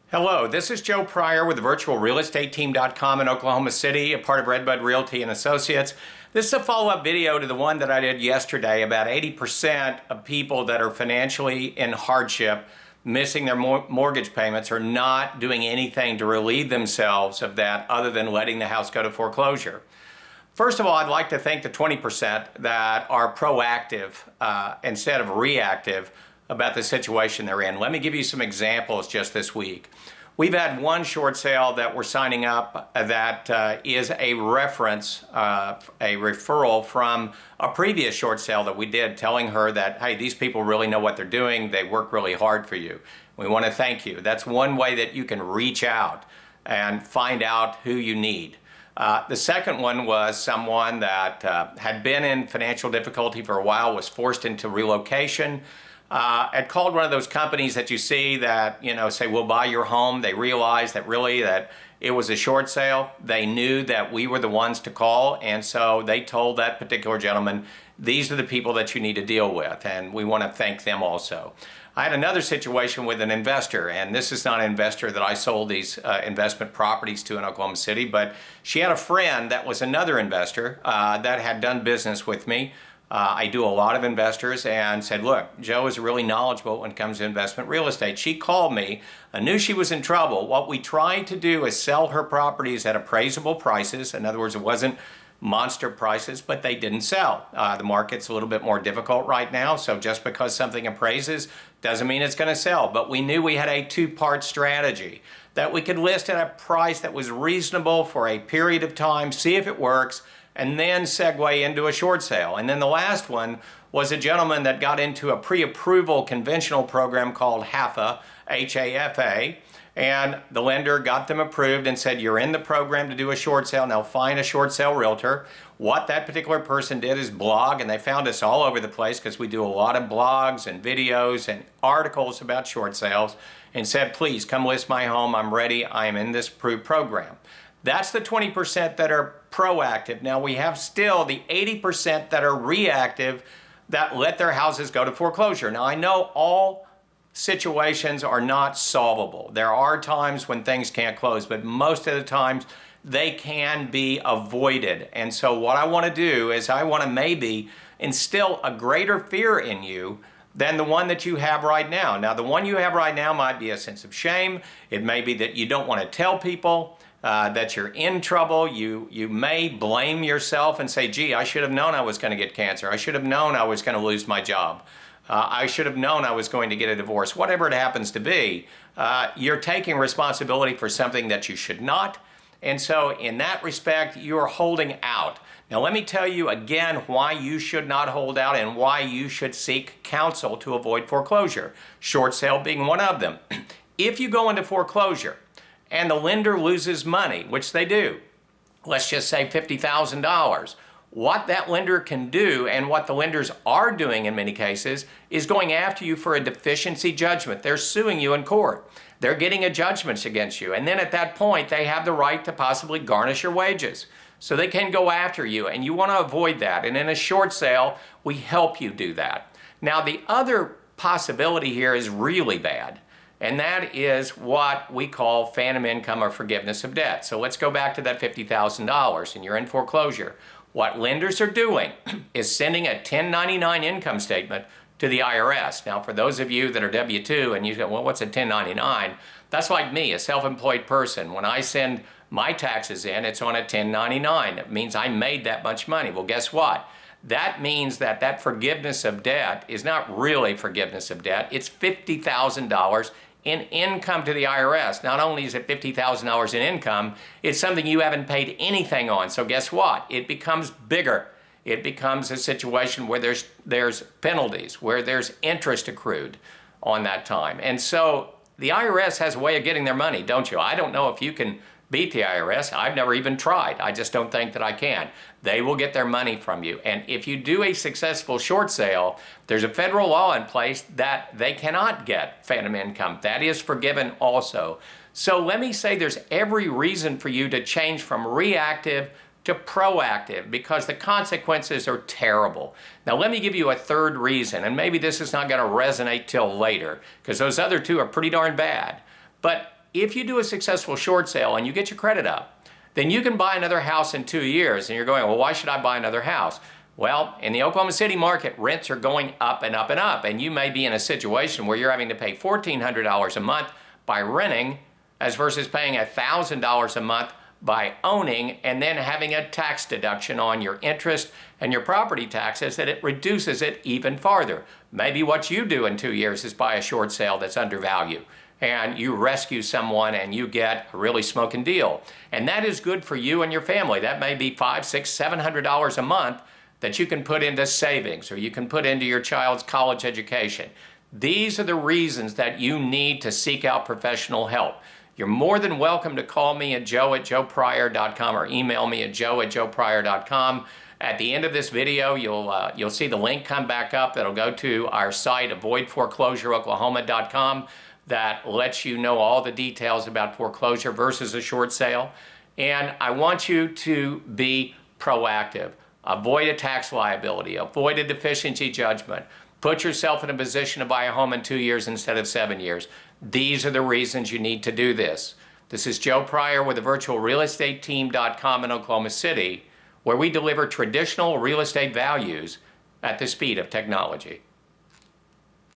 Hello, this is Joe Pryor with the virtualrealestateteam.com in Oklahoma City, a part of Redbud Realty and Associates. This is a follow-up video to the one that I did yesterday. About 80% of people that are financially in hardship, missing their mortgage payments, are not doing anything to relieve themselves of that other than letting the house go to foreclosure. First of all, I'd like to thank the 20% that are proactive instead of reactive about the situation they're in. Let me give you some examples just this week. We've had one short sale that we're signing up that is a reference, a referral from a previous short sale that we did, telling her that, hey, these people really know what they're doing. They work really hard for you. We want to thank you. That's one way that you can reach out and find out who you need. The second one was someone that had been in financial difficulty for a while, was forced into relocation. Had called one of those companies that you see that, say, we'll buy your home. They realized that really that it was a short sale. They knew that we were the ones to call, and so they told that particular gentleman, these are the people that you need to deal with, and we want to thank them also. I had another situation with an investor, and this is not an investor that I sold these investment properties to in Oklahoma City, but she had a friend that was another investor that had done business with me. I do a lot of investors, and said, look, Joe is really knowledgeable when it comes to investment real estate. She called me. I knew she was in trouble. What we tried to do is sell her properties at appraisable prices. In other words, it wasn't monster prices, but they didn't sell. The market's a little bit more difficult right now, so just because something appraises doesn't mean it's going to sell. But we knew we had a two-part strategy, that we could list at a price that was reasonable for a period of time, see if it works, and then segue into a short sale. And then the last one was a gentleman that got into a pre-approval conventional program called HAFA, H-A-F-A, and the lender got them approved and said, you're in the program to do a short sale, now find a short sale realtor. What that particular person did is blog, and they found us all over the place because we do a lot of blogs and videos and articles about short sales, and said, please come list my home, I'm ready, I am in this approved program. That's the 20% that are proactive. Now we have still the 80% that are reactive, that let their houses go to foreclosure. Now I know all situations are not solvable. There are times when things can't close, but most of the times they can be avoided. And so what I want to do is I want to maybe instill a greater fear in you than the one that you have right now. Now the one you have right now might be a sense of shame. It may be that you don't want to tell people that you're in trouble. You may blame yourself and say, gee, I should have known I was going to get cancer. I should have known I was going to lose my job. I should have known I was going to get a divorce. Whatever it happens to be, you're taking responsibility for something that you should not. And so in that respect, you're holding out. Now let me tell you again why you should not hold out and why you should seek counsel to avoid foreclosure. Short sale being one of them. If you go into foreclosure and the lender loses money, which they do, let's just say $50,000, what that lender can do, and what the lenders are doing in many cases, is going after you for a deficiency judgment. They're suing you in court. They're getting a judgment against you. And then at that point, they have the right to possibly garnish your wages. So they can go after you, and you want to avoid that. And in a short sale, we help you do that. Now, the other possibility here is really bad, and that is what we call phantom income or forgiveness of debt. So let's go back to that $50,000, and you're in foreclosure. What lenders are doing is sending a 1099 income statement to the IRS. Now, for those of you that are W-2 and you say, well, what's a 1099? That's like me, a self-employed person. When I send my taxes in, it's on a 1099. It means I made that much money. Well, guess what? That means that that forgiveness of debt is not really forgiveness of debt. It's $50,000 in income to the IRS. Not only is it $50,000 in income, it's something you haven't paid anything on. So guess what? It becomes bigger. It becomes a situation where there's penalties, where there's interest accrued on that time. And so the IRS has a way of getting their money, don't you? I don't know if you can beat the IRS. I've never even tried. I just don't think that I can. They will get their money from you. And if you do a successful short sale, there's a federal law in place that they cannot get phantom income. That is forgiven also. So let me say there's every reason for you to change from reactive to proactive, because the consequences are terrible. Now let me give you a third reason, and maybe this is not going to resonate till later, because those other two are pretty darn bad. But if you do a successful short sale and you get your credit up, then you can buy another house in 2 years. And you're going, well, why should I buy another house? Well, in the Oklahoma City market, rents are going up and up and up. And you may be in a situation where you're having to pay $1,400 a month by renting as versus paying $1,000 a month by owning, and then having a tax deduction on your interest and your property taxes that it reduces it even farther. Maybe what you do in 2 years is buy a short sale that's undervalued, and you rescue someone and you get a really smoking deal. And that is good for you and your family. That may be $500, $600, $700 a month that you can put into savings, or you can put into your child's college education. These are the reasons that you need to seek out professional help. You're more than welcome to call me at joe@joepryor.com or email me at joe@joepryor.com. At the end of this video, you'll see the link come back up that'll go to our site, avoidforeclosureoklahoma.com, that lets you know all the details about foreclosure versus a short sale. And I want you to be proactive. Avoid a tax liability. Avoid a deficiency judgment. Put yourself in a position to buy a home in 2 years instead of 7 years. These are the reasons you need to do this. This is Joe Pryor with the virtualrealestateteam.com in Oklahoma City, where we deliver traditional real estate values at the speed of technology.